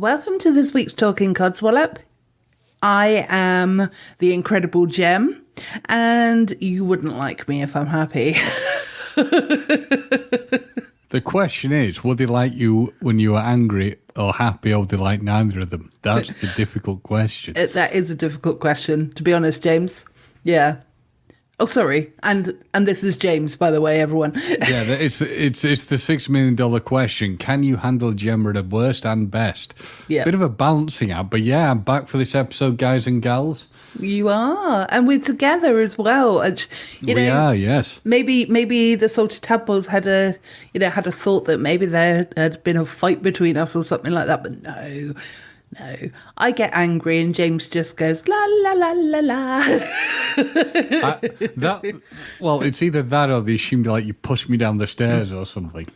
Welcome to this week's Talking Codswallop. I am the incredible Gem, and you wouldn't like me if I'm happy. The question is, would they like you when you were angry or happy, or would they like neither of them? That's the difficult question. That is a difficult question, to be honest, James. Yeah. Oh, sorry. And this is James, by the way, everyone. Yeah, it's the $6 million question. Can you handle Gemma at worst and best? Yeah. Bit of a balancing act, but yeah, I'm back for this episode, guys and gals. You are, and we're together as well. We are, yes. Maybe the salted tadpoles had a thought that maybe there had been a fight between us or something like that, but no. I get angry and James just goes la la la la la. It's either that or they assumed like you pushed me down the stairs or something.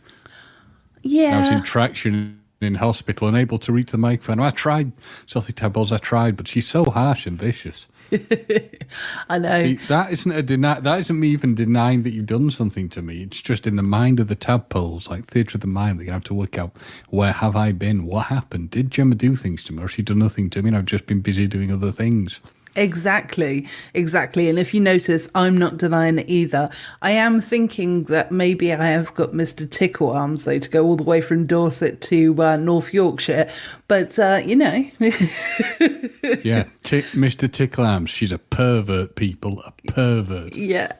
Yeah, I was in traction in hospital, unable to reach the microphone. I tried, Salty Tadpoles, but she's so harsh and vicious. I know. See, that isn't me even denying that you've done something to me. It's just in the mind of the tadpoles, like theatre of the mind, they're going to have to work out, where have I been? What happened? Did Gemma do things to me, or has she done nothing to me and I've just been busy doing other things? Exactly. And if you notice, I'm not denying it either. I am thinking that maybe I have got Mr. Tickle Arms, though, to go all the way from Dorset to North Yorkshire. But, Yeah, Mr. Tickle Arms, she's a pervert, people, a pervert. Yeah.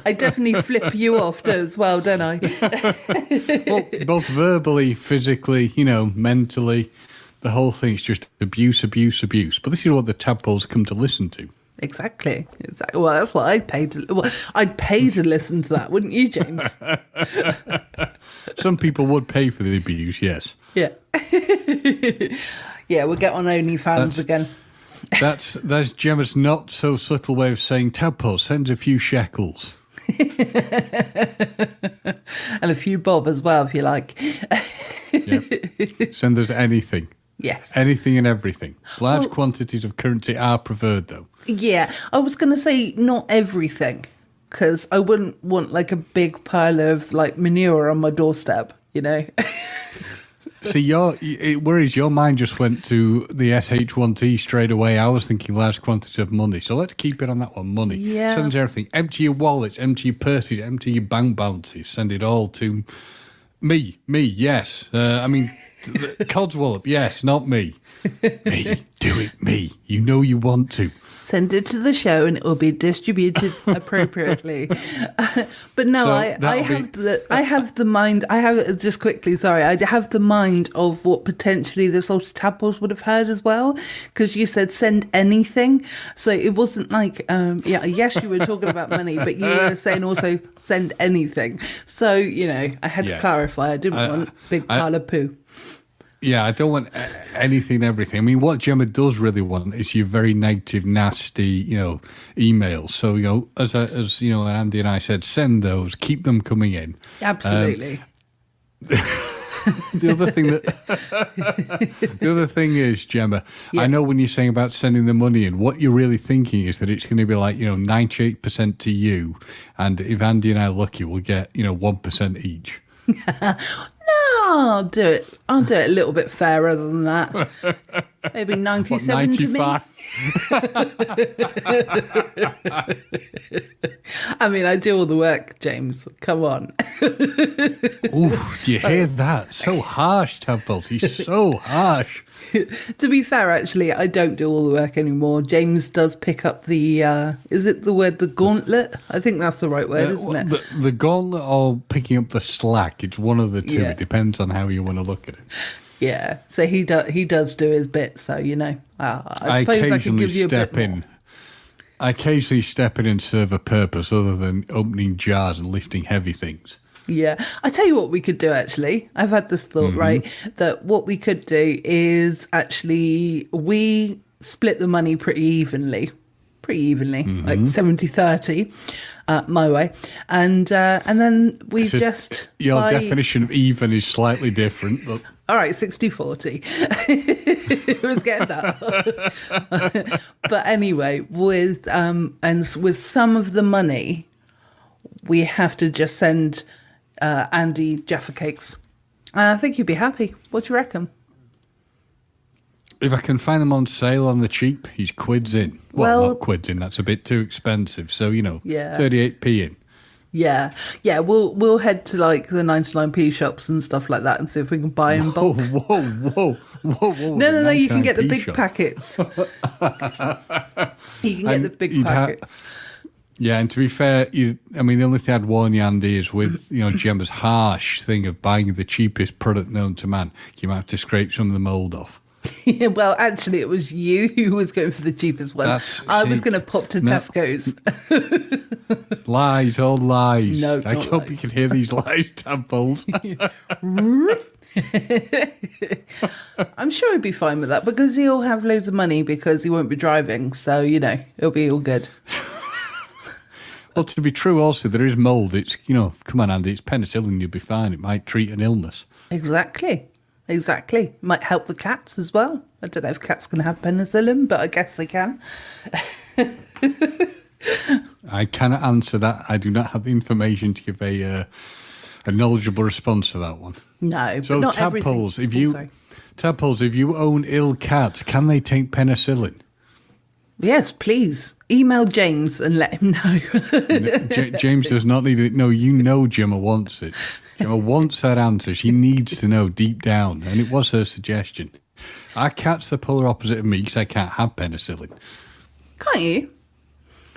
I definitely flip you off as well, don't I? Well, both verbally, physically, mentally. The whole thing's just abuse. But this is what the tadpoles come to listen to. Exactly. Well, that's what I'd pay to. Well, I'd pay to listen to that, wouldn't you, James? Some people would pay for the abuse, yes. Yeah. Yeah, we'll get on OnlyFans again. That's Gemma's not so subtle way of saying, tadpole, send a few shekels. And a few bob as well, if you like. Yep. Send us anything. Yes. Anything and everything. Large quantities of currency are preferred, though. Yeah. I was going to say not everything, because I wouldn't want like a big pile of like manure on my doorstep, See, it worries your mind just went to the SH1T straight away. I was thinking large quantities of money. So let's keep it on that one, money. Yeah. Send us everything. Empty your wallets, empty your purses, empty your bank balances. Send it all to me, yes. Codswallop, yes, not me. Me, do it, me. You know you want to. Send it to the show and it will be distributed appropriately. But no, So I have the mind of what potentially the salted tadpoles would have heard as well, because you said send anything. So it wasn't like, yes, you were talking about money, but you were saying also send anything. So, I had to clarify. I didn't want a big pile of poo. Yeah, I don't want anything and everything. I mean, what Gemma does really want is your very negative, nasty, emails. So, as Andy and I said, send those, keep them coming in. Absolutely. The other thing is, Gemma, I know when you're saying about sending the money in, what you're really thinking is that it's going to be like, 98% to you. And if Andy and I are lucky, we'll get, 1% each. I'll do it a little bit fairer than that. Maybe 97 to me. I mean, I do all the work, James. Come on. Ooh, do you hear that? So harsh, Tadpole. He's so harsh. To be fair, actually, I don't do all the work anymore. James does pick up the, is it the word, the gauntlet? I think that's the right word, isn't it? The gauntlet or picking up the slack. It's one of the two. Yeah. It depends on how you want to look at it. Yeah, so he does do his bit, so, I suppose I could give you a bit more. I occasionally step in and serve a purpose other than opening jars and lifting heavy things. Yeah. I tell you what we could do, actually. I've had this thought, right, that what we could do is actually we split the money pretty evenly, like 70-30 my way. And then we just... Your definition of even is slightly different. But... All right, 60-40. It was getting that. But anyway, with some of the money, we have to just send Andy Jaffa cakes. I think you'd be happy. What do you reckon? If I can find them on sale on the cheap, he's quids in. Well, not quids in. That's a bit too expensive. So, 38p in. Yeah. We'll head to like the 99p shops and stuff like that and see if we can buy in bulk. Whoa. No. You can get the big shop. packets. You can get the big packets. Yeah, and to be fair, the only thing I'd warn you, Andy, is with Gemma's harsh thing of buying the cheapest product known to man, you might have to scrape some of the mould off. Yeah, well, actually, it was you who was going for the cheapest one. I was going to pop to Tesco's. Lies, all lies. No, I hope you can hear these lies, tadpoles. I'm sure he'd be fine with that because he'll have loads of money because he won't be driving. So, it'll be all good. Well, to be true also, there is mould. It's, come on, Andy, it's penicillin, you'll be fine. It might treat an illness. Exactly. Might help the cats as well. I don't know if cats can have penicillin, but I guess they can. I cannot answer that. I do not have the information to give a knowledgeable response to that one. No, so but not tadpoles, everything. Tadpoles, if you own ill cats, can they take penicillin? Yes, please. Email James and let him know. James does not need it. No, Gemma wants it. Gemma wants that answer. She needs to know deep down. And it was her suggestion. Our cat's the polar opposite of me because I can't have penicillin. Can't you?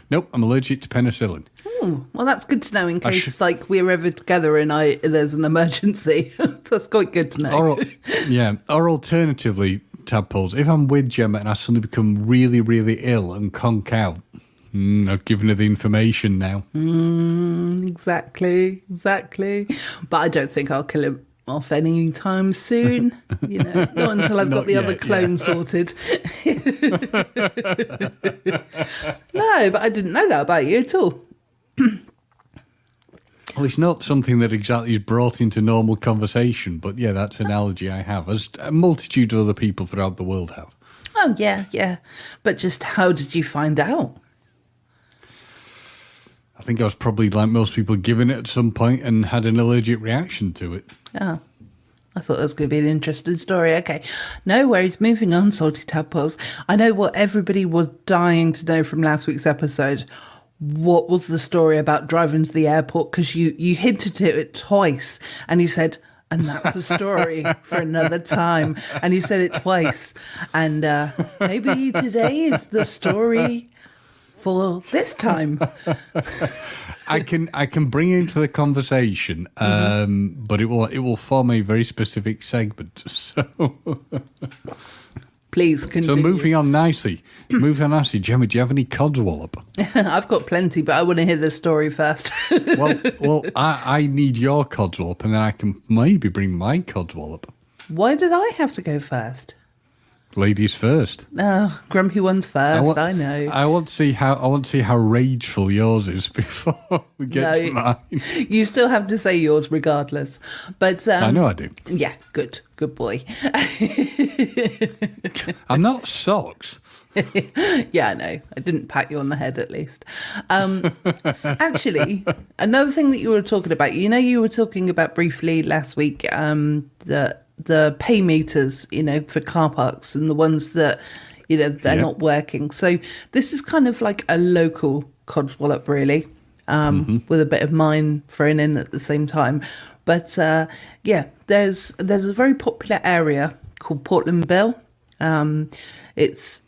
Nope, I'm allergic to penicillin. Oh, well, that's good to know in case we're ever together and there's an emergency. That's quite good to know. Or alternatively, tadpoles, if I'm with Gemma and I suddenly become really, really ill and conk out, I've given her the information now. Exactly. But I don't think I'll kill him off any time soon. Not until I've got the other clone sorted. No, but I didn't know that about you at all. Well, it's not something that exactly is brought into normal conversation, but yeah, that's an analogy I have, as a multitude of other people throughout the world have. Oh, yeah. But just how did you find out? I think I was probably like most people given it at some point and had an allergic reaction to it. Oh, I thought that was going to be an interesting story. Okay, no worries. Moving on, salty tadpoles. I know what everybody was dying to know from last week's episode. What was the story about driving to the airport? Because you hinted at it twice and you said, and that's a story for another time. And you said it twice. And maybe today is the story for this time. I can bring it into the conversation, but it will form a very specific segment. So please continue. So moving on nicely, Gemma, do you have any codswallop? I've got plenty, but I want to hear the story first. well, I need your codswallop, and then I can maybe bring my codswallop. Why did I have to go first? Ladies first. Oh, grumpy ones first. I know. I want to see how rageful yours is before we get to mine. You still have to say yours regardless. But I know I do. Yeah, good boy. I'm not socks. Yeah, I know. I didn't pat you on the head at least. Actually, another thing that you were talking about, you were talking about briefly last week, the pay meters, for car parks and the ones that, they're not working. So this is kind of like a local codswallop, really, with a bit of mine thrown in at the same time. But there's a very popular area called Portland Bill. It's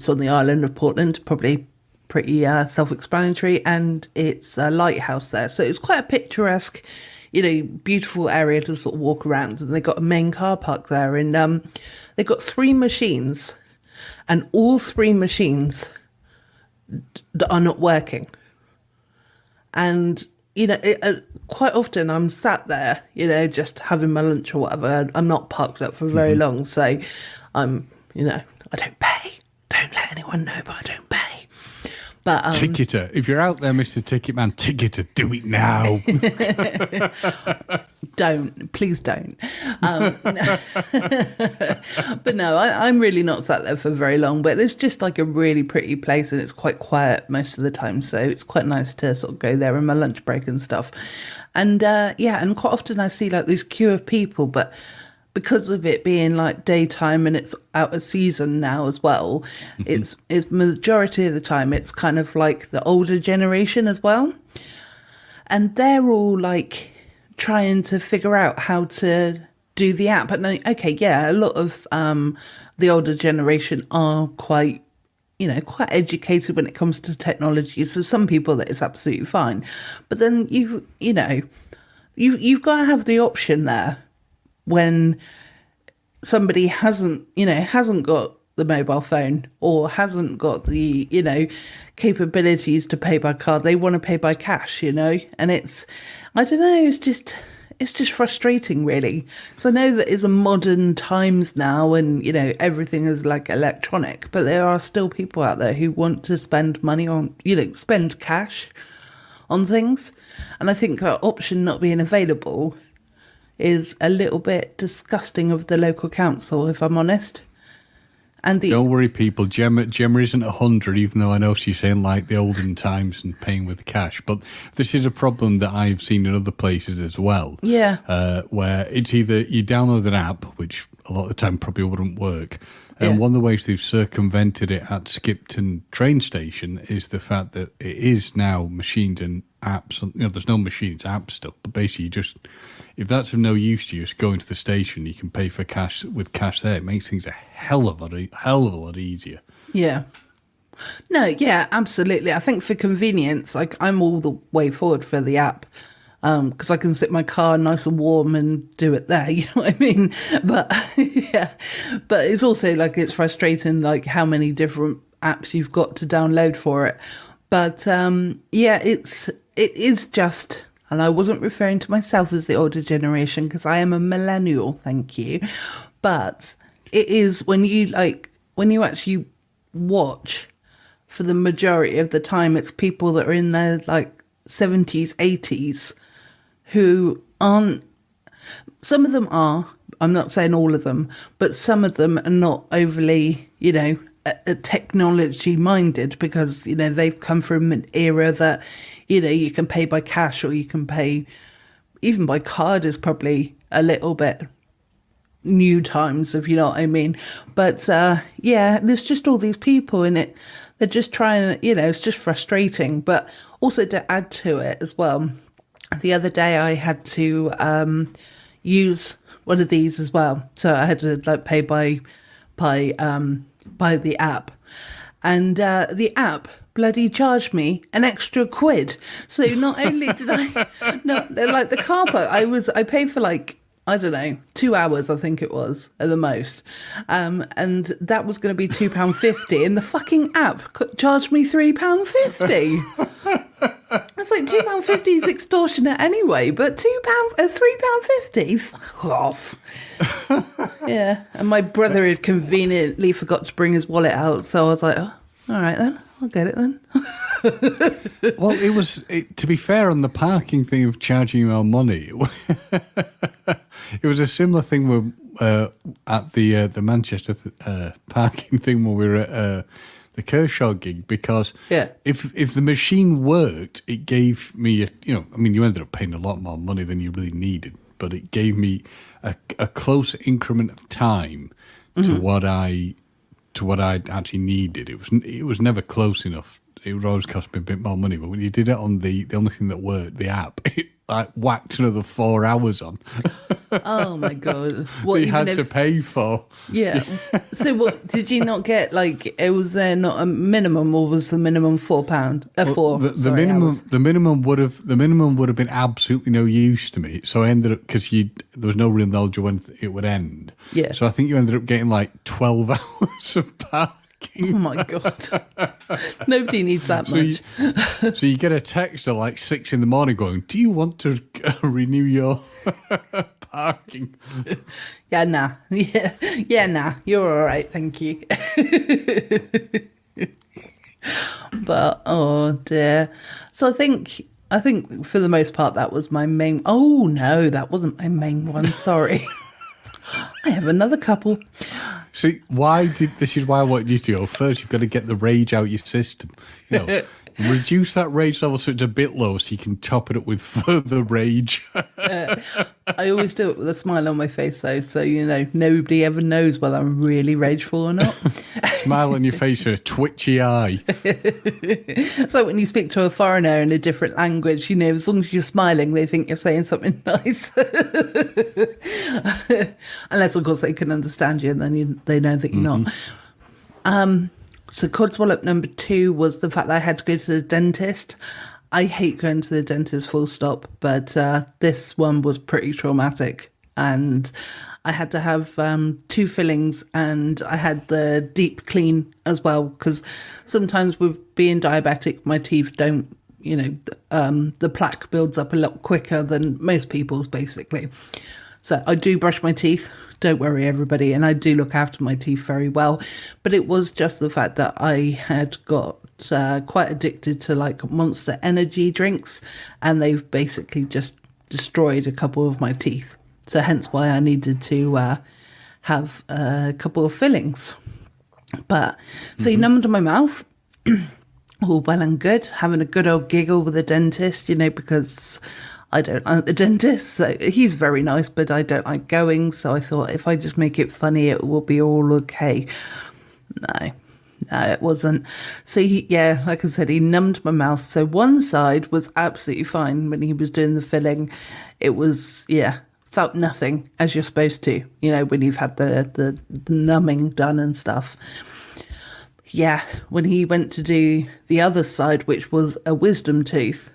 on the island of Portland, probably pretty self-explanatory, and it's a lighthouse there. So it's quite a picturesque, beautiful area to sort of walk around. And they got a main car park there, and they've got 3 machines, and all 3 machines are not working. And quite often I'm sat there, just having my lunch or whatever. I'm not parked up for very long, so I'm, I don't pay. Don't let anyone know, but I don't pay. But ticketer, if you're out there, Mr. Ticketman, ticketer, do it now. Please don't. But no, I'm really not sat there for very long. But it's just like a really pretty place, and it's quite quiet most of the time. So it's quite nice to sort of go there in my lunch break and stuff. And and quite often I see like this queue of people, but because of it being like daytime and it's out of season now as well, it's majority of the time it's kind of like the older generation as well. And they're all like trying to figure out how to do the app. And okay, yeah, a lot of the older generation are quite educated when it comes to technology. So some people that is absolutely fine. But then you've got to have the option there when somebody hasn't got the mobile phone or hasn't got the, capabilities to pay by card. They want to pay by cash, and I don't know, it's just frustrating, really. Because I know that it's a modern times now and, everything is like electronic, but there are still people out there who want to spend money on, spend cash on things. And I think that option not being available is a little bit disgusting of the local council, if I'm honest. And don't worry, people. Gemma isn't 100, even though I know she's saying like the olden times and paying with cash. But this is a problem that I've seen in other places as well. Yeah. Where it's either you download an app, which a lot of the time probably wouldn't work. And one of the ways they've circumvented it at Skipton train station is the fact that it is now machines and apps. There's no machines, app stuff. But basically, if that's of no use to you, just go into the station. You can pay for cash with cash there. It makes things a hell of a lot easier. Yeah. No, yeah, absolutely. I think for convenience, like I'm all the way forward for the app. Because I can sit in my car nice and warm and do it there, you know what I mean? But yeah, but it's also like it's frustrating, like how many different apps you've got to download for it. But it is just, and I wasn't referring to myself as the older generation because I am a millennial, thank you. But it is when you actually watch, for the majority of the time, it's people that are in their like 70s, 80s. Who aren't, some of them are, I'm not saying all of them, but some of them are not overly, technology minded because, they've come from an era that, you can pay by cash or you can pay even by card is probably a little bit new times, if you know what I mean. But there's just all these people in it. They're just trying, it's just frustrating. But also to add to it as well, the other day I had to use one of these as well. So I had to pay by the app. And the app bloody charged me an extra £1. So not only did the car park, I paid for I don't know, 2 hours, I think it was, at the most. And that was going to be £2.50. And the fucking app charged me £3.50. It's like £2.50 is extortionate anyway, but £3.50? Fuck off. Yeah. And my brother had conveniently forgot to bring his wallet out. So I was like, oh, all right then, I'll get it then. Well, to be fair on the parking thing of charging you our money, it was a similar thing with at the Manchester parking thing when we were at the Kershaw gig, because if the machine worked, it gave me you ended up paying a lot more money than you really needed, but it gave me a close increment of time to what I actually needed. It was never close enough. It would always cost me a bit more money, but when you did it on the only thing that worked, the app, it whacked another 4 hours on. Oh my god! What you had to pay for? Yeah. So what did you not get? It was there not a minimum, or was the minimum £4? The minimum would have been absolutely no use to me. So I ended up, because there was no real knowledge of when it would end. Yeah. So I think you ended up getting 12 hours of parking. Oh my god! Nobody needs that much. So you get a text at 6 a.m. going, "Do you want to renew your parking?" Yeah, nah. Yeah, nah. You're all right, thank you. But oh dear. So I think for the most part that was my main. Oh no, that wasn't my main one. Sorry. I have another couple. See, this is why I wanted you to go first. You've got to get the rage out your system. Reduce that rage level so it's a bit low so you can top it up with further rage. I always do it with a smile on my face, though, so, nobody ever knows whether I'm really rageful or not. Smile on your face with a twitchy eye. So when you speak to a foreigner in a different language, as long as you're smiling, they think you're saying something nice. Unless, of course, they can understand you and then they know that you're not. So Codswallop number 2 was the fact that I had to go to the dentist. I hate going to the dentist, full stop, but this one was pretty traumatic. And I had to have 2 fillings, and I had the deep clean as well, because sometimes with being diabetic, my teeth don't, the plaque builds up a lot quicker than most people's, basically. So I do brush my teeth, don't worry everybody, and I do look after my teeth very well. But it was just the fact that I had got quite addicted to like Monster Energy drinks, and they've basically just destroyed a couple of my teeth. So hence why I needed to have a couple of fillings. But so he numbed my mouth, all well and good, having a good old giggle with the dentist, because I don't like the dentist. So he's very nice, but I don't like going. So I thought if I just make it funny, it will be all okay. No, it wasn't. So like I said, he numbed my mouth. So one side was absolutely fine when he was doing the filling. It was, felt nothing, as you're supposed to, when you've had the numbing done and stuff. Yeah, when he went to do the other side, which was a wisdom tooth,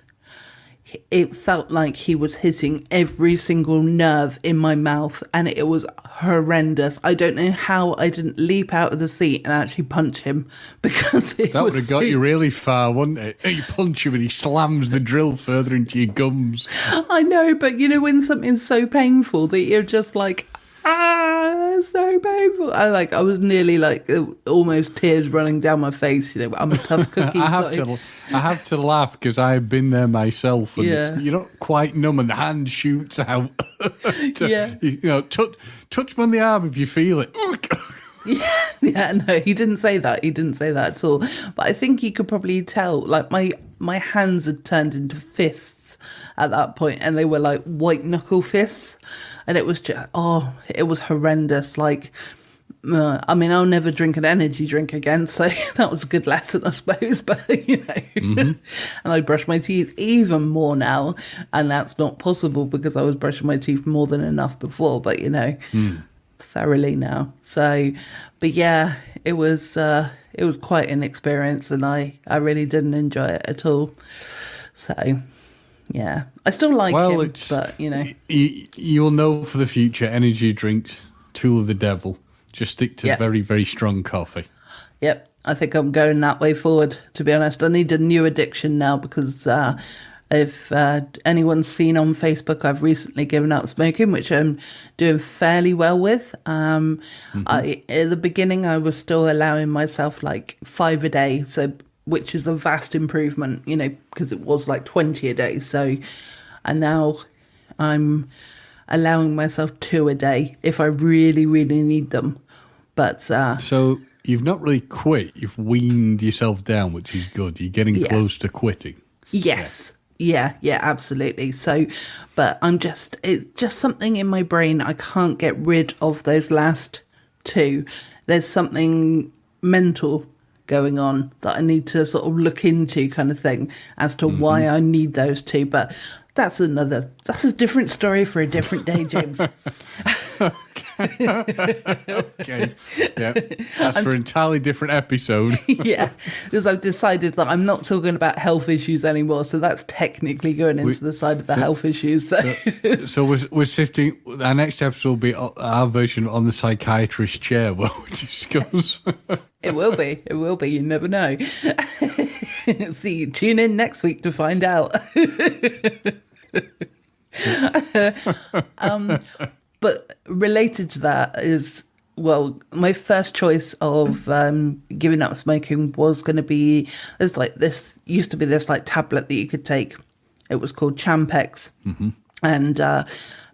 it felt like he was hitting every single nerve in my mouth, and it was horrendous. I don't know how I didn't leap out of the seat and actually punch him, because that would have got you really far, wouldn't it? You punch him and he slams the drill further into your gums. I know, but when something's so painful that you're just like, it's so painful. I was nearly like almost tears running down my face. I'm a tough cookie. I have to laugh because I've been there myself. And you're not quite numb, and the hand shoots out. Touch me on the arm if you feel it. No, he didn't say that. He didn't say that at all. But I think he could probably tell. Like my hands had turned into fists at that point, and they were like white knuckle fists. And it was just, it was horrendous. Like, I'll never drink an energy drink again. So that was a good lesson, I suppose. But, and I brush my teeth even more now. And that's not possible because I was brushing my teeth more than enough before. But, thoroughly now. So, but yeah, it was quite an experience. And I really didn't enjoy it at all. So... yeah, I still like him, but, You'll know for the future, energy drinks, tool of the devil. Just stick to very, very strong coffee. Yep, I think I'm going that way forward, to be honest. I need a new addiction now because if anyone's seen on Facebook, I've recently given up smoking, which I'm doing fairly well with. At the beginning, I was still allowing myself like 5 a day, which is a vast improvement, because it was like 20 a day. So, and now I'm allowing myself 2 a day if I really, really need them. But so you've not really quit. You've weaned yourself down, which is good. You're getting close to quitting. Yes. Yeah, absolutely. So, but it's just something in my brain. I can't get rid of those last 2. There's something mental going on that I need to sort of look into, kind of thing, as to why I need those 2. But that's a different story for a different day, James. Okay. Yeah. That's for an entirely different episode. Yeah. Because I've decided that I'm not talking about health issues anymore. So that's technically going into the side of the health issues. So we're shifting. Our next episode will be our version on the psychiatrist chair where we discuss. It will be. You never know. Tune in next week to find out. But related to that is, my first choice of giving up smoking was going to be, used to be this like tablet that you could take. It was called Champex. And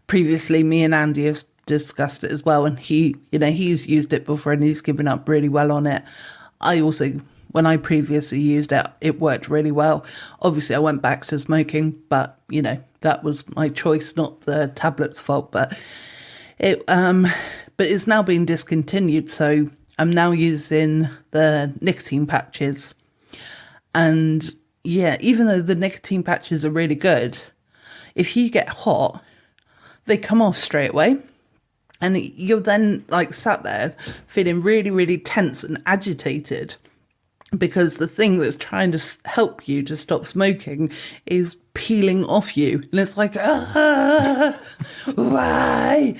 previously me and Andy have discussed it as well. And he's used it before and he's given up really well on it. I also when I previously used it, it worked really well. Obviously, I went back to smoking, but, you know, that was my choice, not the tablet's fault. But it's now been discontinued, so I'm now using the nicotine patches. And yeah, even though the nicotine patches are really good, if you get hot, they come off straight away. And you're then like sat there feeling really, really tense and agitated because the thing that's trying to help you to stop smoking is peeling off you. And it's like, why?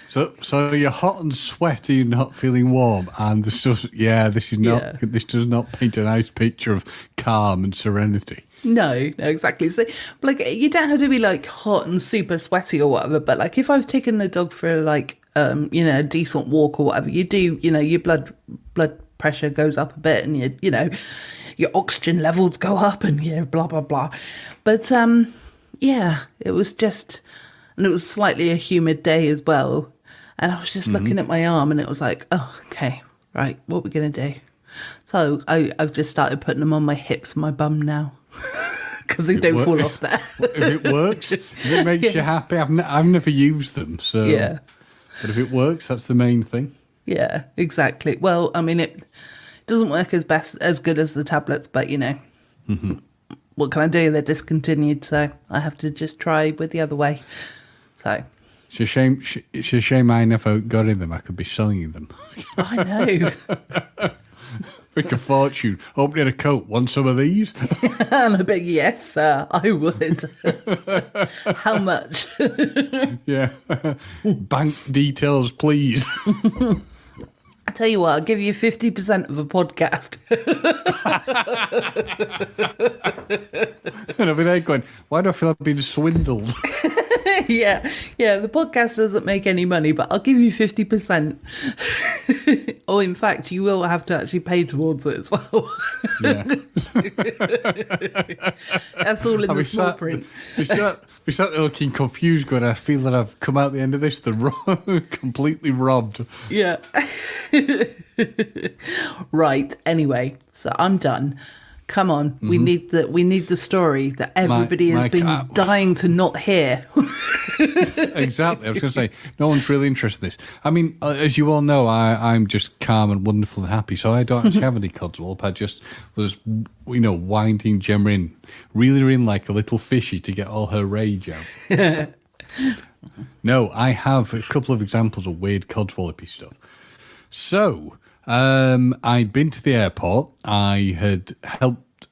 So you're hot and sweaty, you're not feeling warm. And this does not paint a nice picture of calm and serenity. No, exactly. So, like, you don't have to be like hot and super sweaty or whatever. But like, if I've taken the dog for like, a decent walk or whatever, you do, your blood pressure goes up a bit, and your oxygen levels go up, and blah blah blah. But it was just, and it was slightly a humid day as well, and I was just looking at my arm, and it was like, oh, okay, right, what are we gonna do? So I've just started putting them on my hips and my bum now. Because they don't fall off there. If it works, if it makes you happy. I've never used them, so yeah. But if it works, that's the main thing. Yeah, exactly. Well, I mean, it doesn't work as good as the tablets, but what can I do? They're discontinued, so I have to just try with the other way. So it's a shame. It's a shame I never got in them. I could be selling them. I know. Make a fortune. Opening a coat. Want some of these? And I bet, yes, sir, I would. How much? Yeah. Bank details, please. I tell you what, I'll give you 50% of a podcast. And I'll be there going, why do I feel like being swindled? Yeah, the podcast doesn't make any money, but I'll give you 50%. Or in fact, you will have to actually pay towards it as well. Yeah. That's all in the small print. We start looking confused going, I feel that I've come out the end of this completely robbed. Yeah. Right, anyway, so I'm done. Come on, we need the story that everybody has been dying to not hear. Exactly. I was going to say, no one's really interested in this. I mean, as you all know, I'm just calm and wonderful and happy, so I don't actually have any Codswallop. I just was, winding Gemma in, reeling her in like a little fishy to get all her rage out. No, I have a couple of examples of weird Codswallopy stuff. So, I'd been to the airport. I had helped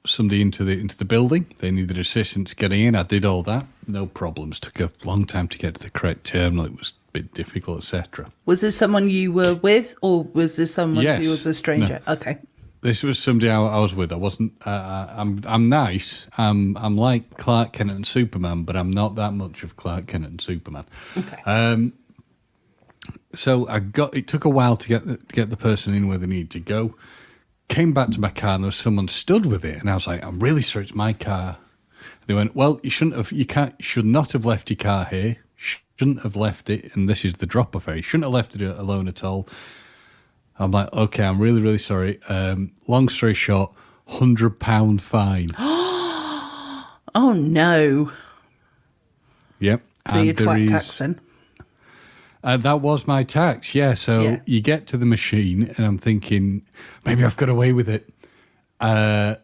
somebody into the building. They needed assistance getting in. I did all that. No problems. Took a long time to get to the correct terminal. It was a bit difficult, etc. Was this someone you were with, or was this someone who was a stranger? No. Okay. This was somebody I was with. I wasn't. I'm nice. I'm like Clark Kent and Superman, but I'm not that much of Clark Kent and Superman. Okay. So it took a while to get the person in where they need to go. Came back to my car and there was someone stood with it, and I was like, I'm really sorry, it's my car. They went, well, you should not have left your car here. Shouldn't have left it, and this is the drop-off area. You shouldn't have left it alone at all. I'm like, okay, I'm really, really sorry. Long story short, £100 fine. Oh no. Yep. So you're twat taxing. That was my tax, yeah. So you get to the machine, and I'm thinking, maybe I've got away with it.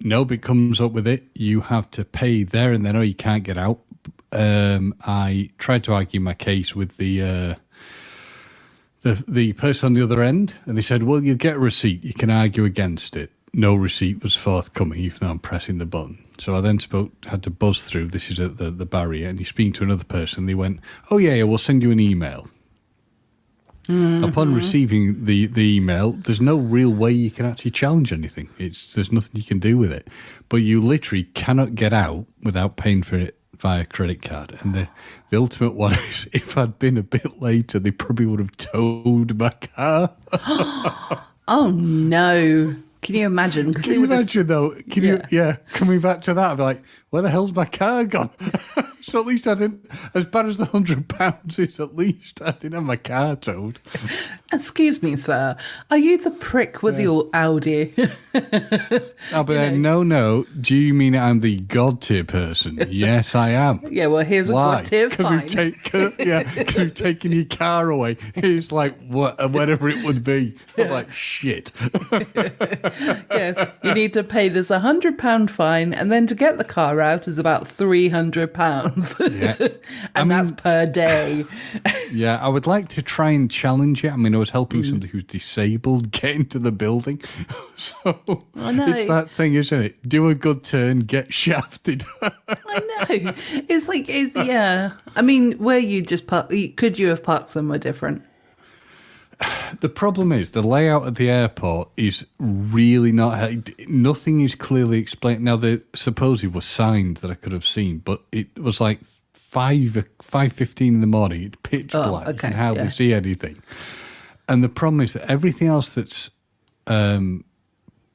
Nope, it comes up with it. You have to pay there and then, or you can't get out. I tried to argue my case with the person on the other end, and they said, well, you get a receipt. You can argue against it. No receipt was forthcoming, even though I'm pressing the button. So I then had to buzz through. This is the barrier, and you're speaking to another person. They went, oh, yeah, we'll send you an email. Mm-hmm. Upon receiving the email, there's no real way you can actually challenge anything. There's nothing you can do with it. But you literally cannot get out without paying for it via credit card. And the ultimate one is, if I'd been a bit later, they probably would have towed my car. Oh, no. Can you imagine? Can you imagine, though? Coming back to that, I'd be like, where the hell's my car gone? So at least I didn't, as bad as the £100 is, at least I didn't have my car towed. Excuse me, sir. Are you the prick with your Audi? I'll be like, no. Do you mean I'm the God tier person? Yes, I am. Yeah, well, here's Why? a God tier fine. Because we've taken your car away. It's like, whatever it would be. I'm like, shit. Yes, you need to pay this £100 fine, and then to get the car out is about £300. Yeah. And that's per day. Yeah, I would like to try and challenge it. I mean, I was helping somebody who's disabled get into the building. So it's that thing, isn't it? Do a good turn, get shafted. I know. Yeah. I mean, where you just park, could you have parked somewhere different? The problem is the layout of the airport is really not. Nothing is clearly explained. Now, there supposedly were signs that I could have seen, but it was like 5:15 in the morning. It's pitch black. You can hardly see anything. And the problem is that everything else that's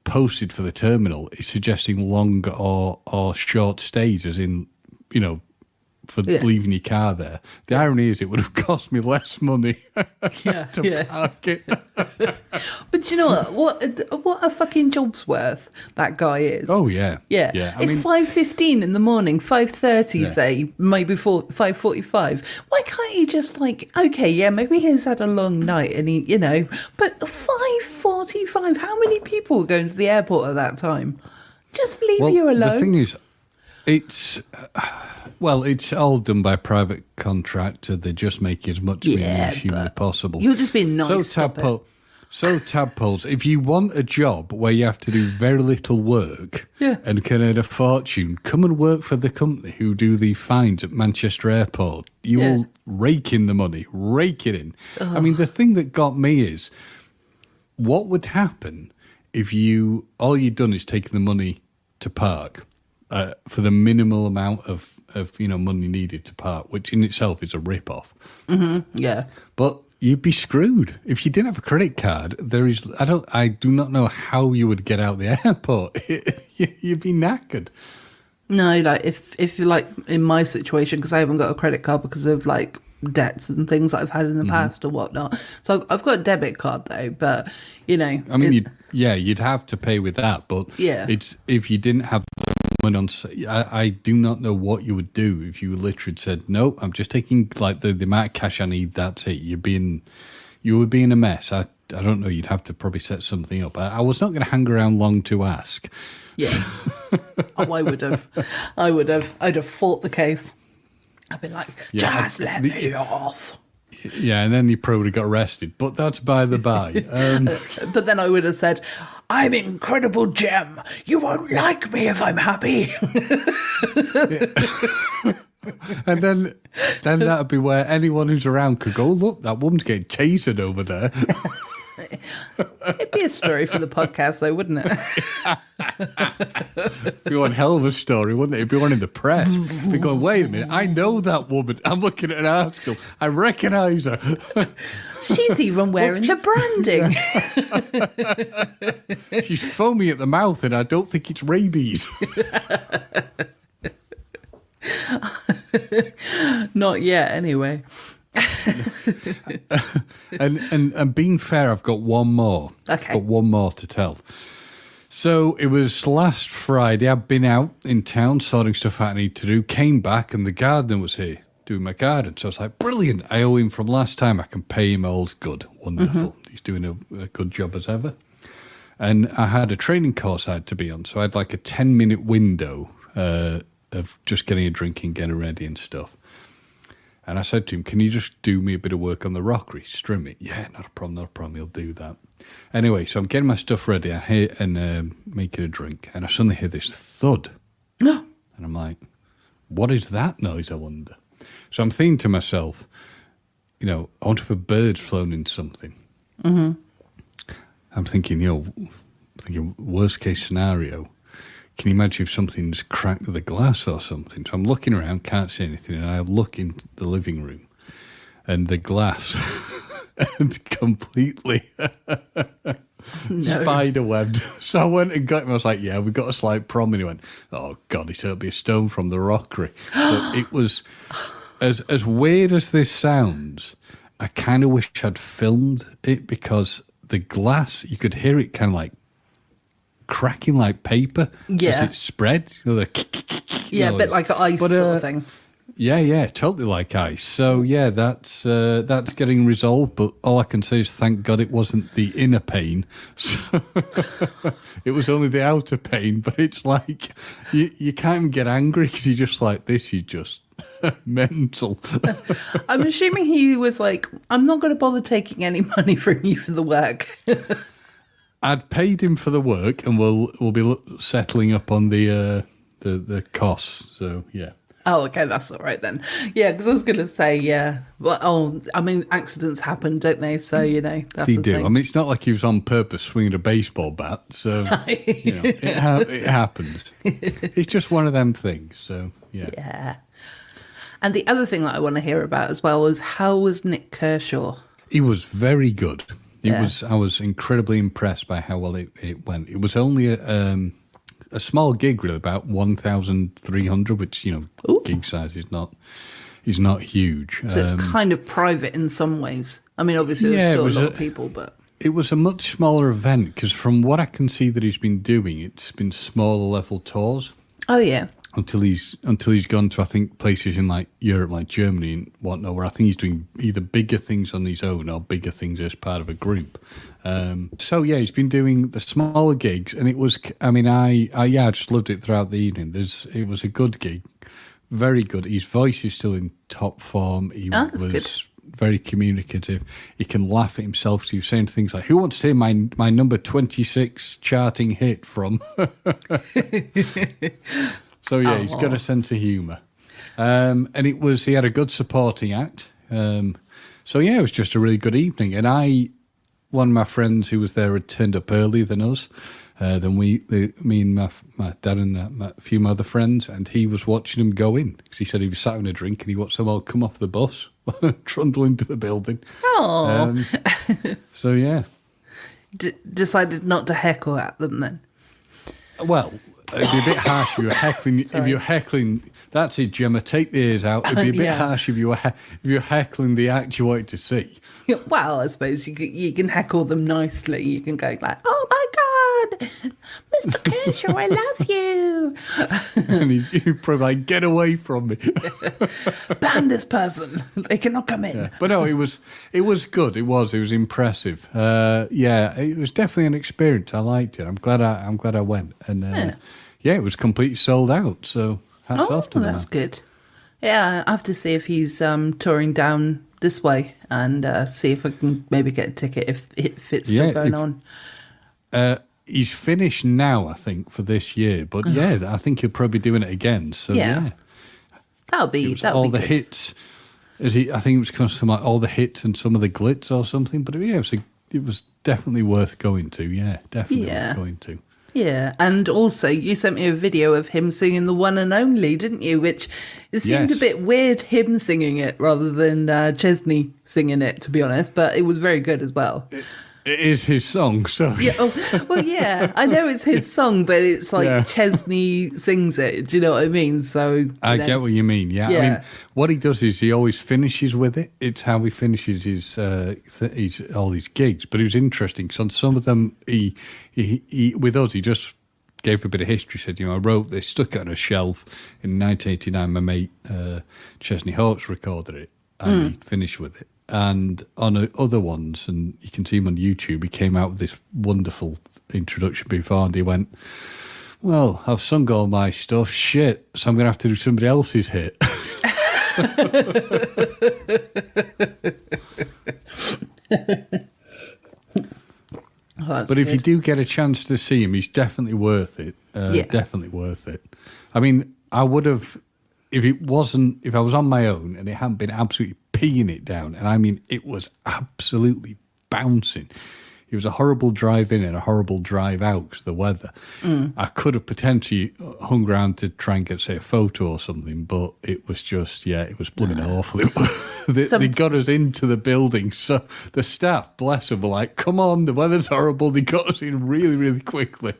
posted for the terminal is suggesting long or short stays, as in, for leaving your car there. The irony is it would have cost me less money to park it. But you know what a fucking job's worth that guy is. Oh, yeah. Yeah. It's 5:15 in the morning, 5:30, say, maybe 5:45. Why can't he just maybe he's had a long night and he, but 5:45, how many people were going to the airport at that time? Just leave you alone. The thing is, it's all done by private contractor. They just make as much money as humanly possible. You're just being nice. So tadpoles, if you want a job where you have to do very little work and can earn a fortune, come and work for the company who do the fines at Manchester Airport. You will rake in the money, rake it in. I mean, the thing that got me is, what would happen if all you'd done is taken the money to park for the minimal amount of money needed to park, which in itself is a rip-off. Mm-hmm. Yeah. But you'd be screwed. If you didn't have a credit card, I do not know how you would get out the airport. You'd be knackered. No, if you're in my situation, because I haven't got a credit card because of debts and things that I've had in the past or whatnot. So I've got a debit card though, but I mean, you'd have to pay with that, but it's if you didn't have money on. I do not know what you would do if you literally said, no, I'm just taking the amount of cash I need. That's it. You would be in a mess. I don't know. You'd have to probably set something up. I was not going to hang around long to ask. Yeah. I would have. I'd have fought the case. I'd be like, just let me off. Yeah, and then you probably got arrested. But that's by the by. But then I would have said, I'm incredible, Gem. You won't like me if I'm happy. And then that would be where anyone who's around could go, look, that woman's getting tasered over there. It'd be a story for the podcast, though, wouldn't it? It'd be one hell of a story, wouldn't it? It'd be one in the press. They'd go, wait a minute, I know that woman. I'm looking at an article. I recognise her. She's even wearing the branding. She's foaming at the mouth, and I don't think it's rabies. Not yet, anyway. and being fair, I've got one more. Okay. Got one more to tell. So it was last Friday. I'd been out in town sorting stuff out I need to do. Came back and the gardener was here doing my garden. So I was like, brilliant. I owe him from last time. I can pay him. All's good. Wonderful. Mm-hmm. He's doing a good job as ever. And I had a training course I had to be on. So I had a 10-minute window of just getting a drink and getting ready and stuff. And I said to him, can you just do me a bit of work on the rockery? Strim it. Yeah, not a problem. He'll do that. Anyway, so I'm getting my stuff ready and making a drink. And I suddenly hear this thud. And I'm like, what is that noise, I wonder? So I'm thinking to myself, I wonder if a bird's flown into something. Mm-hmm. I'm thinking, worst case scenario. Can you imagine if something's cracked the glass or something? So I'm looking around, can't see anything, and I look into the living room, and the glass had completely No. Spider-webbed. So I went and got him. I was like, yeah, we've got a slight problem. And he went, oh, God. He said, it'll be a stone from the rockery. But it was, as weird as this sounds, I kind of wish I'd filmed it because the glass, you could hear it kind of like cracking like paper as it spread. You know, a bit like an ice sort of thing. Yeah, totally like ice. So yeah, that's getting resolved. But all I can say is thank God it wasn't the inner pain. So it was only the outer pain. But it's like you can't even get angry because you're just like, this is just mental. I'm assuming he was like, I'm not going to bother taking any money from you for the work. I'd paid him for the work, and we'll be settling up on the costs. So yeah. Oh, okay, that's all right then. Yeah, because I was going to say, well, I mean, accidents happen, don't they? So, that's They the do. thing. I mean, it's not like he was on purpose swinging a baseball bat. So, it happens. It's just one of them things. So, yeah. Yeah. And the other thing that I want to hear about as well is how was Nick Kershaw? He was very good. Yeah. I was incredibly impressed by how well it went. It was only a small gig, really, about 1,300, which, gig size is not huge. So it's kind of private in some ways. I mean, obviously there's still a lot of people, but... It was a much smaller event, because from what I can see that he's been doing, it's been smaller level tours. Oh, yeah. Until he's gone to, I think, places in like Europe, like Germany and whatnot, where I think he's doing either bigger things on his own or bigger things as part of a group. So yeah, he's been doing the smaller gigs, and it was. I mean, I just loved it throughout the evening. It was a good gig, very good. His voice is still in top form. He was good. very communicative. He can laugh at himself. So he was saying things like, "Who wants to hear my number 26 charting hit from?" So yeah, he's got a sense of humour, and he had a good supporting act. So yeah, it was just a really good evening. And one of my friends who was there had turned up earlier than us, me and my dad and a few of my other friends, and he was watching them go in because he said he was sat having a drink and he watched them all come off the bus, trundle into the building. Oh, so yeah, decided not to heckle at them then. Well. It'd be a bit harsh if you were heckling. If you're heckling, that's it, Gemma. Take the ears out. It'd be a bit harsh if you were heckling the act you wanted to see. Well, I suppose you can heckle them nicely. You can go like, "Oh my God, Mr. Kershaw, I love you," and you probably like, "Get away from me!" Ban this person. They cannot come in. Yeah. But no, it was good. It was impressive. Yeah, it was definitely an experience. I liked it. I'm glad I went. And yeah, it was completely sold out. So hats off to them. That's good. Yeah, I have to see if he's touring down this way and see if I can maybe get a ticket if it's still going on. He's finished now, I think, for this year. But yeah, I think he'll probably be doing it again. So yeah. That'll be all the good. hits. I think it was kind of some, like, all the hits and some of the glitz or something. But yeah, it was definitely worth going to. Yeah, definitely worth going to. Yeah, and also you sent me a video of him singing The One and Only, didn't you? Which it seemed a bit weird, him singing it rather than Chesney singing it, to be honest. But it was very good as well. It is his song, so... Yeah, well, yeah, I know it's his song, but it's like Chesney sings it, do you know what I mean? So I get what you mean, yeah. I mean, what he does is he always finishes with it. It's how he finishes his all his gigs. But it was interesting, because on some of them, he with us, he just gave a bit of history, said, I wrote this, stuck it on a shelf. In 1989, my mate Chesney Hawkes recorded it, and he finished with it. And on other ones, and you can see him on YouTube, he came out with this wonderful introduction before, and he went, well, I've sung all my stuff, shit, so I'm going to have to do somebody else's hit. But if you do get a chance to see him, he's definitely worth it. Definitely worth it. I mean, I would have, if I was on my own and it hadn't been absolutely peeing it down, and I mean, it was absolutely bouncing. it was a horrible drive in and a horrible drive out because of the weather. I could have potentially hung around to try and get, say, a photo or something, but it was just, it was blooming awful. They got us into the building, so the staff, bless them, were like, come on, the weather's horrible. They got us in really, really quickly.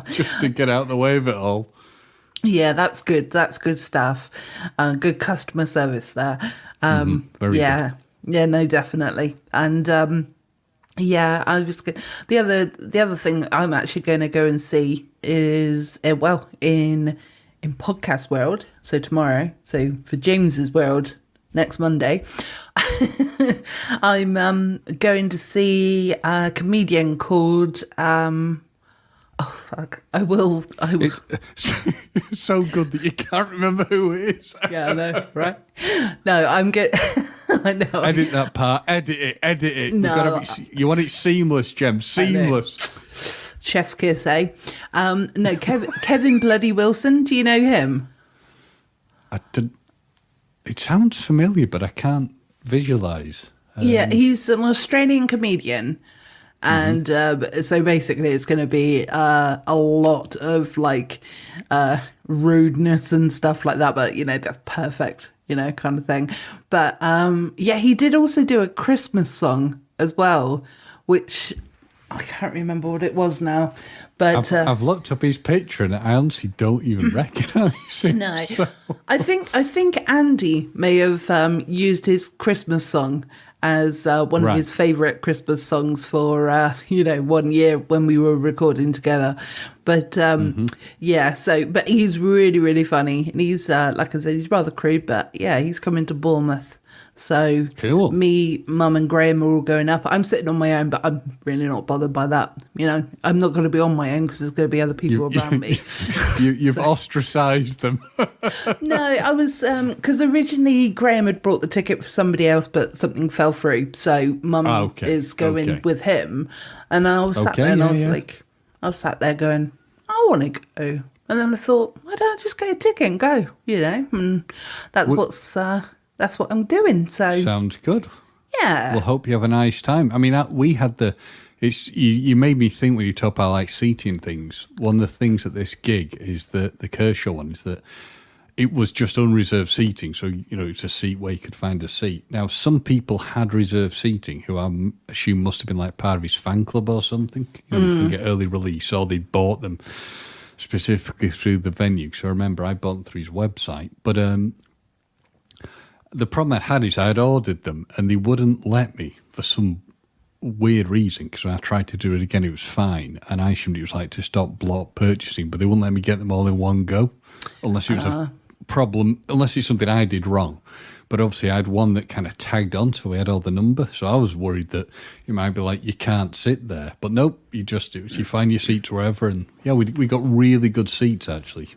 Just to get out of the way of it all. Yeah, that's good. That's good stuff. Good customer service there. Very good. Yeah, no, definitely. And I was the other thing I'm actually going to go and see is in podcast world. So tomorrow. So for James's world next Monday, I'm going to see a comedian called. Oh fuck! I will. It's so good that you can't remember who it is. Yeah, I know, right? No, I'm good. I know. Edit that part. Edit it. No, you want it seamless, Gem. Seamless. Chef's kiss, eh? No, Kevin Bloody Wilson. Do you know him? It sounds familiar, but I can't visualise. Yeah, he's an Australian comedian. And so basically it's going to be a lot of like rudeness and stuff like that. But, that's perfect, kind of thing. But he did also do a Christmas song as well, which I can't remember what it was now. But I've looked up his picture and I honestly don't even recognise him. No, so. I think Andy may have used his Christmas song as one of his favourite Christmas songs for 1 year when we were recording together. But but he's really, really funny, and he's like I said, he's rather crude, but he's coming to Bournemouth. So cool. Me, Mum and Graham are all going up. I'm sitting on my own, but I'm really not bothered by that. I'm not going to be on my own because there's going to be other people around me. You've ostracised them. No, I was, because originally Graham had brought the ticket for somebody else, but something fell through. So Mum is going with him. And I was sat there and I was sat there going, I want to go. And then I thought, why don't I just get a ticket and go, And that's what I'm doing. So sounds good. Yeah. Well, hope you have a nice time. I mean, we had you made me think when you talk about like seating things. One of the things at this gig is the Kershaw one is that it was just unreserved seating. So, it's a seat where you could find a seat. Now, some people had reserved seating who I assume must have been like part of his fan club or something. You can get early release, or they bought them specifically through the venue. So I remember I bought them through his website. But the problem I had is I had ordered them and they wouldn't let me for some weird reason, because when I tried to do it again, it was fine. And I assumed it was like to stop block purchasing, but they wouldn't let me get them all in one go unless it was a problem, unless it's something I did wrong. But obviously I had one that kind of tagged on, so we had all the number. So I was worried that it might be like, you can't sit there. But nope, you find your seats wherever. And we got really good seats, actually.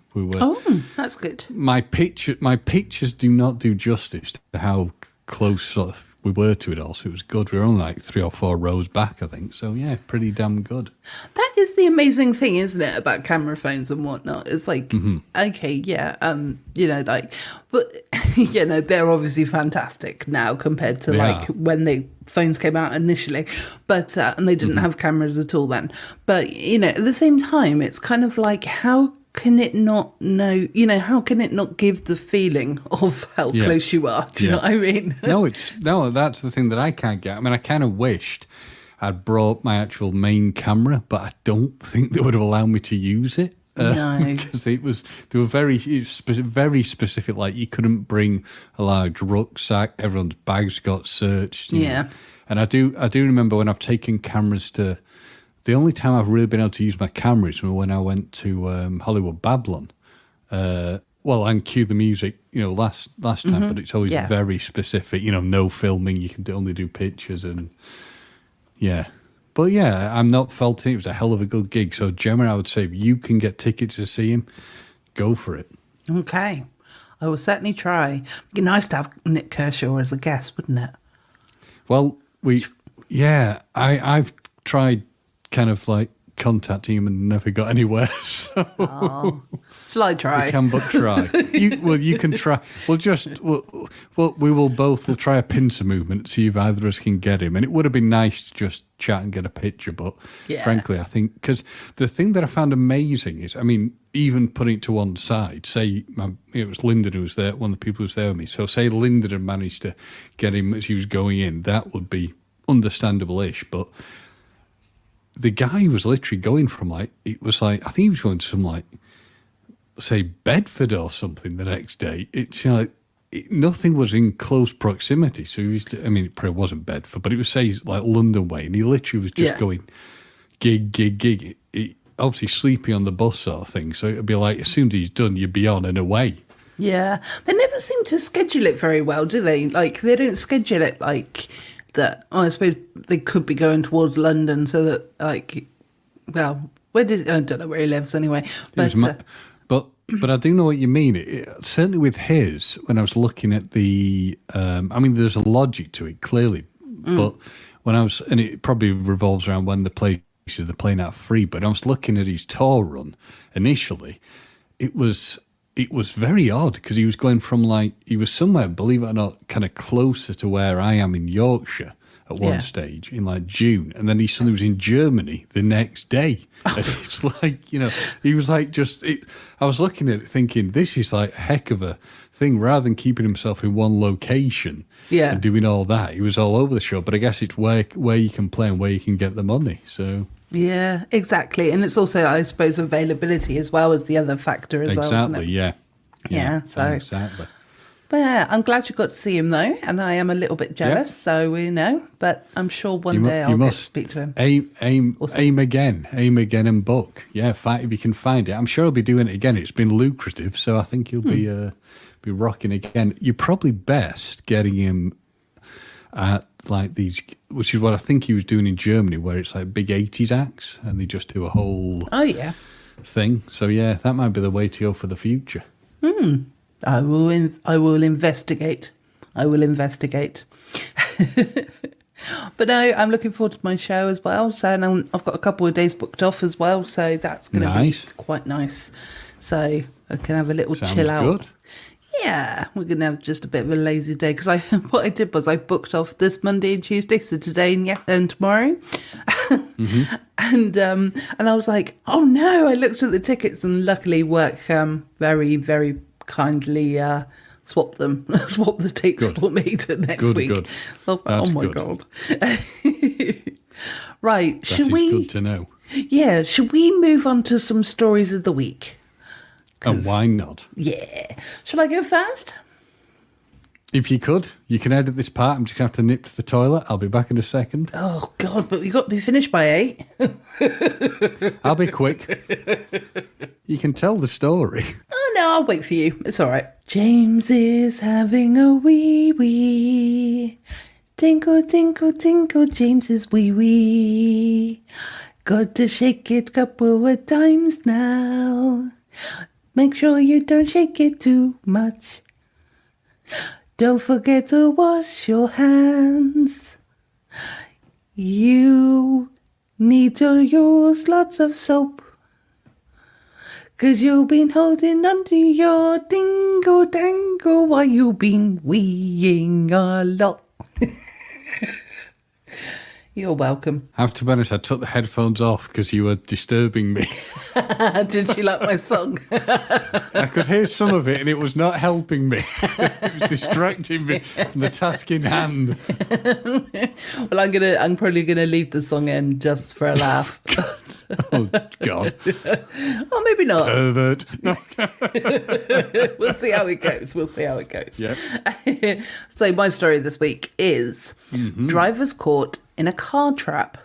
That's good. My pictures do not do justice to how close sort of we were to it all, so it was good. We were only like 3 or 4 rows back, I think. So, pretty damn good. That is the amazing thing, isn't it, about camera phones and whatnot? It's like, okay, but, they're obviously fantastic now compared to like when the phones came out initially, but, and they didn't have cameras at all then. But, at the same time, it's kind of like, how can it not know, how can it not give the feeling of how close you are? Do you know what I mean? No, that's the thing that I can't get. I mean, I kind of wished I'd brought my actual main camera, but I don't think they would have allowed me to use it. No. Because they were very specific, like you couldn't bring a large rucksack, everyone's bags got searched. Yeah. And I do remember when I've taken cameras to, the only time I've really been able to use my camera is when I went to Hollywood Babylon. And cue the music, last time, but it's always very specific, no filming, you can only do pictures and But I'm not faulting it. It was a hell of a good gig. So Gemma, I would say if you can get tickets to see him, go for it. Okay. I will certainly try. It'd be nice to have Nick Kershaw as a guest, wouldn't it? Well, I've tried kind of like contacting him and never got anywhere. So Shall I try? we can but try. You can try. We'll try a pincer movement, see if either of us can get him. And it would have been nice to just chat and get a picture, but frankly, I think, because the thing that I found amazing is, I mean, even putting it to one side, say it was Lyndon who was there, one of the people who was there with me. So say Lyndon had managed to get him as he was going in, that would be understandable-ish, but the guy was literally going from I think he was going to some say Bedford or something the next day. It's nothing was in close proximity. So it probably wasn't Bedford, but it was say like London way, and he literally was just going gig. Obviously sleeping on the bus sort of thing. So it'd be like as soon as he's done, you'd be on and away. Yeah, they never seem to schedule it very well, do they? Like they don't schedule it like that. I suppose they could be going towards London, so that I don't know where he lives anyway. But but I do know what you mean. Certainly with his, when I was looking at the, there's a logic to it clearly, but and it probably revolves around when the places they're playing out free. But I was looking at his tour run initially. It was very odd because he was going from he was somewhere, believe it or not, kind of closer to where I am in Yorkshire at one stage in June, and then he suddenly was in Germany the next day. And it's he was I was looking at it thinking, this is a heck of a thing, rather than keeping himself in one location and doing all that. He was all over the show, but I guess it's where you can play and where you can get the money. So yeah, exactly. And it's also, I suppose, availability as well as the other factor as well, isn't it? Yeah, so exactly. But yeah, I'm glad you got to see him though, and I am a little bit jealous. So but I'm sure one day I'll get to speak to him. Aim again, and book. Yeah, fight if you can find it. I'm sure he'll be doing it again. It's been lucrative, so I think he'll be rocking again. You're probably best getting him at these, which is what I think he was doing in Germany, where it's big 80s acts, and they just do a whole thing. So yeah, that might be the way to go for the future. I will investigate. But no, I'm looking forward to my show as well. So now I've got a couple of days booked off as well. So that's going to be quite nice. So I can have a little chill out. Good. Yeah, we're going to have just a bit of a lazy day. Because what I did was I booked off this Monday and Tuesday. So today and tomorrow. And I was like, oh no, I looked at the tickets and luckily work very, very kindly swap the dates for me to next week. Good. I was like, oh my God. Right. That is good to know. Yeah. Should we move on to some stories of the week? And why not? Yeah. Shall I go first? If you could, you can edit this part. I'm just going to have to nip to the toilet. I'll be back in a second. Oh, God, but we got to be finished by 8. I'll be quick. You can tell the story. Oh, no, I'll wait for you. It's all right. James is having a wee-wee. Tinkle, tinkle, tinkle, James's wee-wee. Got to shake it a couple of times now. Make sure you don't shake it too much. Don't forget to wash your hands. You need to use lots of soap. 'Cause you've been holding onto your dingle dangle while you've been weeing a lot. You're welcome. I have to be honest, I took the headphones off because you were disturbing me. Did you like my song? I could hear some of it and it was not helping me. It was distracting me from the task in hand. Well, I'm probably gonna leave the song in just for a laugh. Oh God. Or maybe not. Pervert. No. We'll see how it goes. Yep. So my story this week is drivers caught in a car trap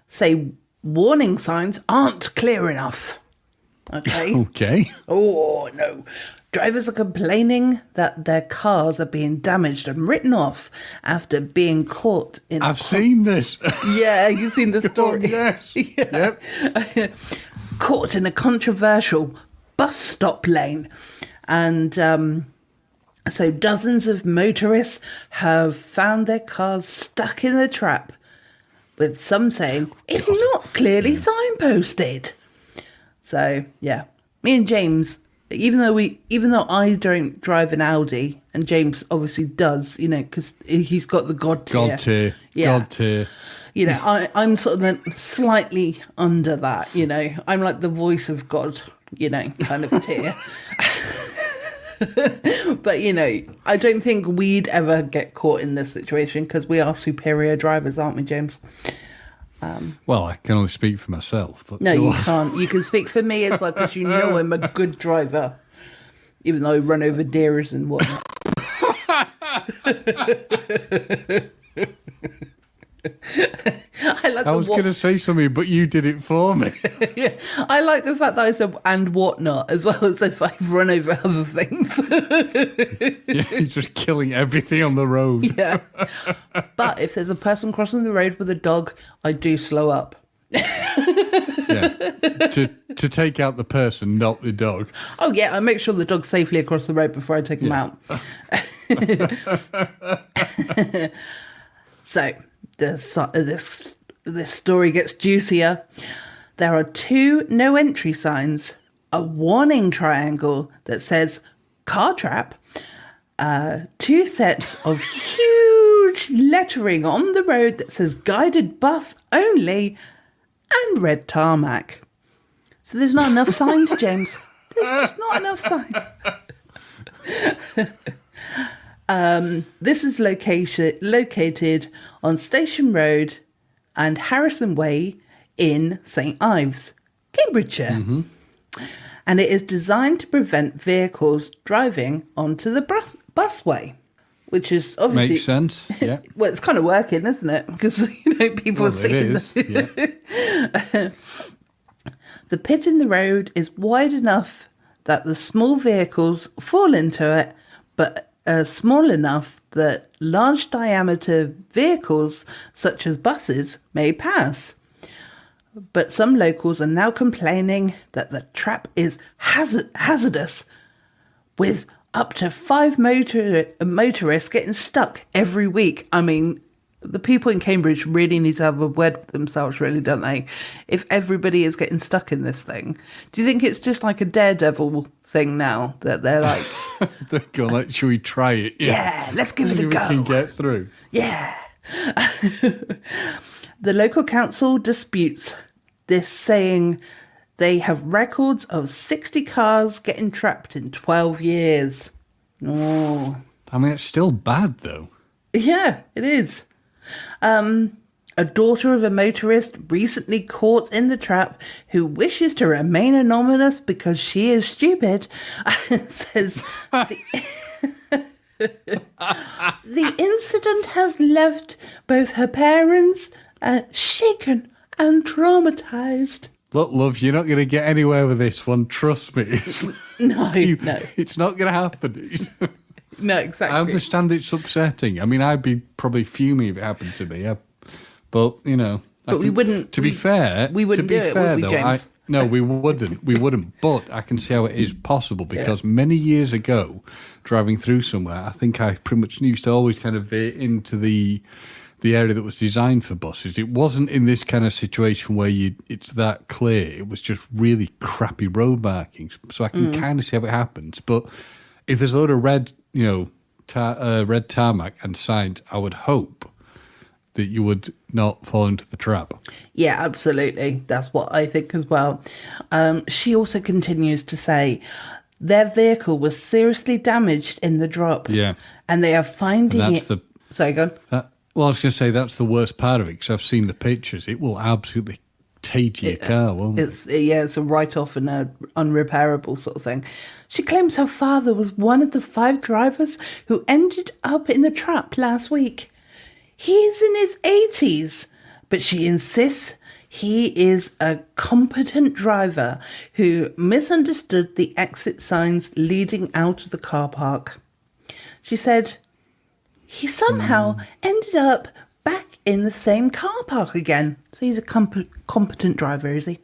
say warning signs aren't clear enough. Okay. Okay. Oh, no. Drivers are complaining that their cars are being damaged and written off after being caught in... I've seen this. Yeah, you've seen the story. Yes. Yeah. Yep. Caught in a controversial bus stop lane. And so dozens of motorists have found their cars stuck in the trap with some saying it's not clearly signposted. So, yeah. Me and James, even though I don't drive an Audi, and James obviously does, because he's got the God tier. God tier. Yeah. God tier. I'm sort of slightly under that, I'm like the voice of God, kind of tier. But, I don't think we'd ever get caught in this situation because we are superior drivers, aren't we, James? Well, I can only speak for myself. But no, you can't. You can speak for me as well because I'm a good driver, even though I run over deers and whatnot. I was going to say something, but you did it for me. Yeah, I like the fact that I said "and whatnot" as well as if I've run over other things. Yeah, you're just killing everything on the road. Yeah, but if there's a person crossing the road with a dog, I do slow up. Yeah, to take out the person, not the dog. Oh yeah, I make sure the dog's safely across the road before I take him out. So this story gets juicier. There are 2 no entry signs, a warning triangle that says car trap, 2 sets of huge lettering on the road that says guided bus only, and red tarmac. So there's not enough signs, James. There's just not enough signs. This is located on Station Road and Harrison Way in St Ives, Cambridgeshire. Mm-hmm. And it is designed to prevent vehicles driving onto the busway, which is obviously... Makes sense, yeah. Well, it's kind of working, isn't it? Because, people are seeing... Yeah. The pit in the road is wide enough that the small vehicles fall into it, but small enough that large diameter vehicles, such as buses, may pass. But some locals are now complaining that the trap is hazardous, with up to 5 motorists getting stuck every week. I mean, the people in Cambridge really need to have a word with themselves, really, don't they? If everybody is getting stuck in this thing. Do you think it's just like a daredevil thing now that they're like... They're going like, should we try it? Yeah, let's give it a go. We can get through. Yeah. The local council disputes this, saying they have records of 60 cars getting trapped in 12 years. Oh. I mean, it's still bad, though. Yeah, it is. A daughter of a motorist recently caught in the trap, who wishes to remain anonymous because she is stupid, says the incident has left both her parents shaken and traumatized. Look, love, you're not going to get anywhere with this one. Trust me. No. It's not going to happen. No, exactly. I understand it's upsetting. I mean, I'd be probably fuming if it happened to me. But, But we wouldn't... To be fair... We wouldn't do it, would we, James? No, we wouldn't. We wouldn't. But I can see how it is possible because many years ago, driving through somewhere, I think I pretty much used to always kind of veer into the area that was designed for buses. It wasn't in this kind of situation where it's that clear. It was just really crappy road markings. So I can kind of see how it happens. But if there's a load of red, red tarmac and signs, I would hope that you would not fall into the trap. Yeah, absolutely. That's what I think as well. She also continues to say their vehicle was seriously damaged in the drop. Yeah. And they are finding it... Sorry, go on. Well, I was going to say that's the worst part of it because I've seen the pictures. It will absolutely tater your car, won't it? It's a write-off and an unrepairable sort of thing. She claims her father was one of the 5 drivers who ended up in the trap last week. He's in his 80s, but she insists he is a competent driver who misunderstood the exit signs leading out of the car park. She said, he somehow ended up back in the same car park again. So he's a competent driver, is he?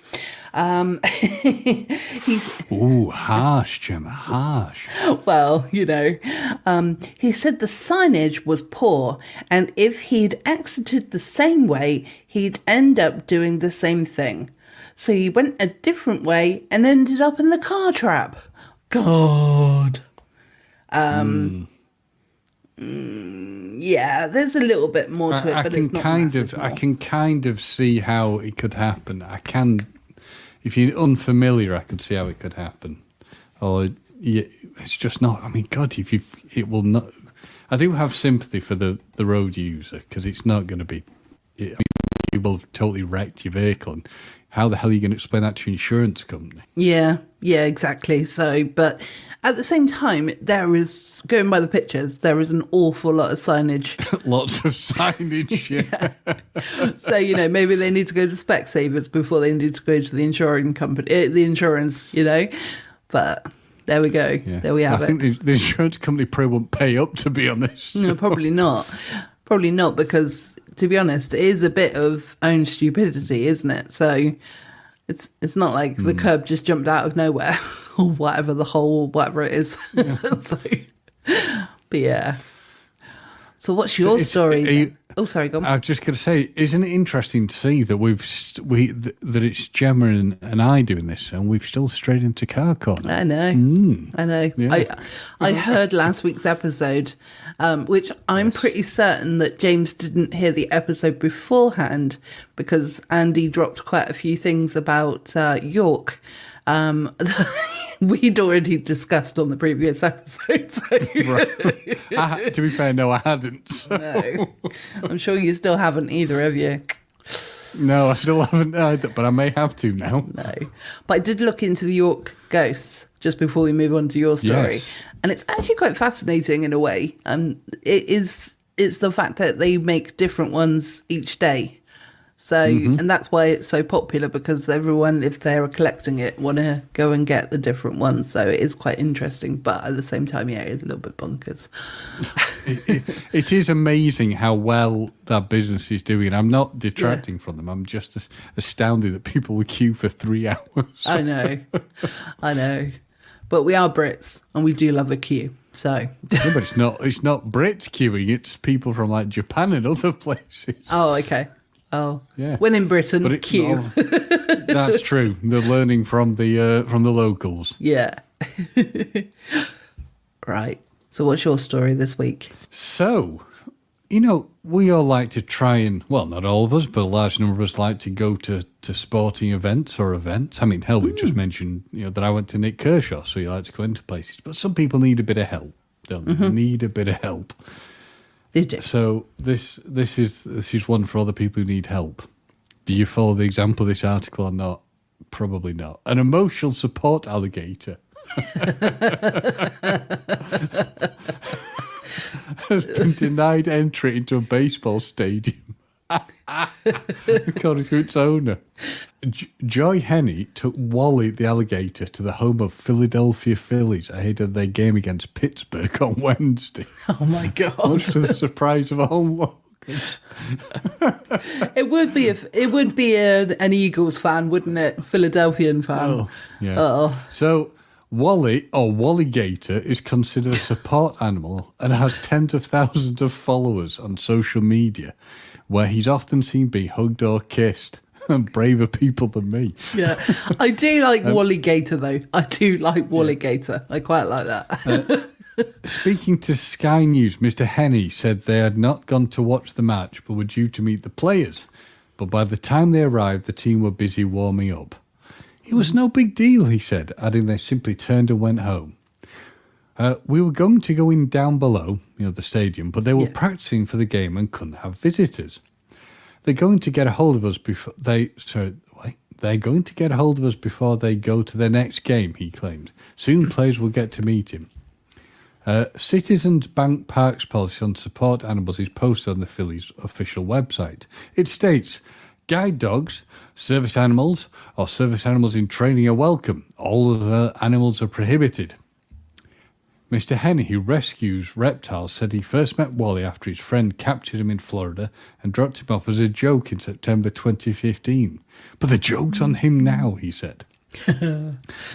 Ooh, harsh, Gemma, harsh. Well, he said the signage was poor, and if he'd exited the same way, he'd end up doing the same thing. So he went a different way and ended up in the car trap. God. Yeah, there's a little bit more to it, but it's not massive more. I can kind of see how it could happen. I can, if you're unfamiliar, I could see how it could happen. Or it's just not. I mean, God, it will not. I do have sympathy for the road user, because it's not going to be. You will have totally wrecked your vehicle, and how the hell are you going to explain that to your insurance company? Yeah, exactly. So, but at the same time, there is, going by the pictures, there is an awful lot of signage. Lots of signage, yeah. So, maybe they need to go to Specsavers before they need to go to the insurance company, the insurance, But there we go. Yeah. There we have it. I think the insurance company probably won't pay up, to be honest. No, probably not. Probably not, because, to be honest, it is a bit of own stupidity, isn't it? So it's not like the curb just jumped out of nowhere or whatever it is. Yeah. But yeah. So what's your story? Sorry, go on. I was just going to say, isn't it interesting to see that that it's Gemma and I doing this, and we've still strayed into car corner? I know. I know. Yeah. I heard last week's episode, which I'm pretty certain that James didn't hear the episode beforehand, because Andy dropped quite a few things about York. We'd already discussed on the previous episode. So. Right. To be fair, no, I hadn't. So. No, I'm sure you still haven't either, have you? No, I still haven't either, but I may have to now. No, but I did look into the York ghosts just before we move on to your story, yes. And it's actually quite fascinating in a way. It's the fact that they make different ones each day. So, and that's why it's so popular, because everyone, if they're collecting it, want to go and get the different ones. So it is quite interesting, but at the same time, yeah, it is a little bit bonkers. It is amazing how well that business is doing. I'm not detracting from them. I'm just astounded that people would queue for 3 hours. I know. But we are Brits, and we do love a queue. So, yeah, but it's not Brits queuing. It's people from like Japan and other places. Oh, okay. Oh, yeah. When in Britain, queue. That's true. They're learning from the locals. Yeah. Right. So, what's your story this week? So, we all like to try and, well, not all of us, but a large number of us like to go to sporting events or events. I mean, hell, we've just mentioned, that I went to Nick Kershaw, so you like to go into places. But some people need a bit of help, don't they? Need a bit of help. They do. So this is one for other people who need help. Do you follow the example of this article or not? Probably not. An emotional support alligator has been denied entry into a baseball stadium according to its owner. Joy Henney took Wally the alligator to the home of Philadelphia Phillies ahead of their game against Pittsburgh on Wednesday. Oh my God. Much to the surprise of all locals. It would be an Eagles fan, wouldn't it? Philadelphian fan. Oh, yeah. So Wally, or Wallygator, is considered a support animal and has tens of thousands of followers on social media, where he's often seen being hugged or kissed. And braver people than me. Yeah, I do like Wallygator, though. I do like Wallygator. I quite like that. Speaking to Sky News, Mr. Henney said they had not gone to watch the match, but were due to meet the players. But by the time they arrived, the team were busy warming up. It was no big deal, he said, adding they simply turned and went home. We were going to go in down below, the stadium, but they were practicing for the game and couldn't have visitors. They're going to get a hold of us before they're going to get a hold of us before they go to their next game, he claimed. Soon players will get to meet him. Citizens Bank Park's policy on support animals is posted on the Phillies official website. It states, guide dogs, service animals, or service animals in training are welcome. All other animals are prohibited. Mr. Henny, who rescues reptiles, said he first met Wally after his friend captured him in Florida and dropped him off as a joke in September 2015. But the joke's on him now, he said.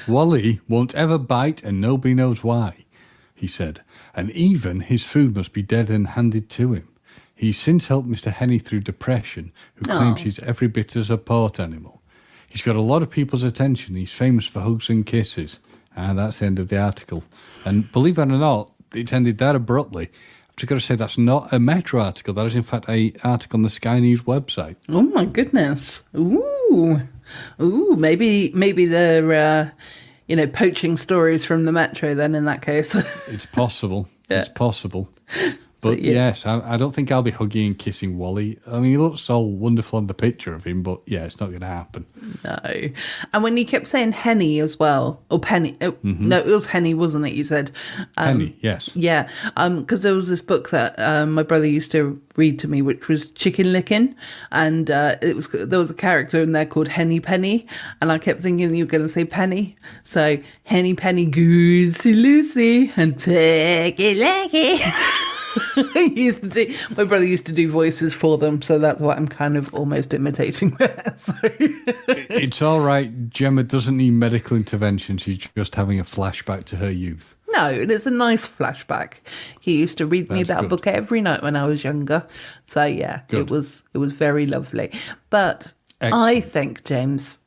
Wally won't ever bite and nobody knows why, he said, and even his food must be dead and handed to him. He's since helped Mr. Henny through depression, who claims he's every bit as a support animal. He's got a lot of people's attention. He's famous for hugs and kisses. And that's the end of the article. And believe it or not, it's ended that abruptly. I've just got to say that's not a Metro article. That is, in fact, an article on the Sky News website. Oh, my goodness. Ooh. Maybe they're, poaching stories from the Metro then in that case. It's possible. Yeah. It's possible. But yes, I don't think I'll be hugging and kissing Wally. I mean, he looks so wonderful on the picture of him, but yeah, it's not going to happen. No. And when you kept saying Henny as well, or Penny, no, it was Henny, wasn't it? You said Henny, yes. Yeah, because there was this book that my brother used to read to me, which was Chicken Licking, and there was a character in there called Henny Penny, and I kept thinking you were going to say Penny, so Henny Penny Goosey Lucy and take it like it. My brother used to do voices for them, so that's what I'm kind of almost imitating there. So. It's all right. Gemma doesn't need medical intervention. She's just having a flashback to her youth. No, and it's a nice flashback. He used to read me that book every night when I was younger. So yeah, it was very lovely. But excellent. I think, James,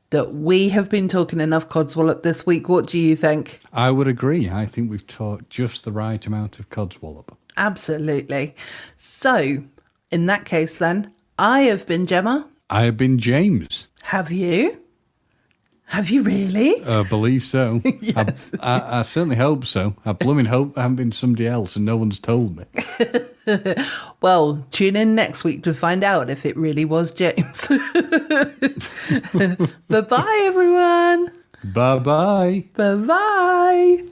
that we have been talking enough Codswallop this week. What do you think? I would agree. I think we've talked just the right amount of Codswallop. Absolutely. So, in that case then, I have been Gemma. I have been James. Have you? Have you really? I believe so. Yes. I certainly hope so. I blooming hope I haven't been somebody else and no one's told me. Well, tune in next week to find out if it really was James. Bye-bye, everyone. Bye-bye. Bye-bye.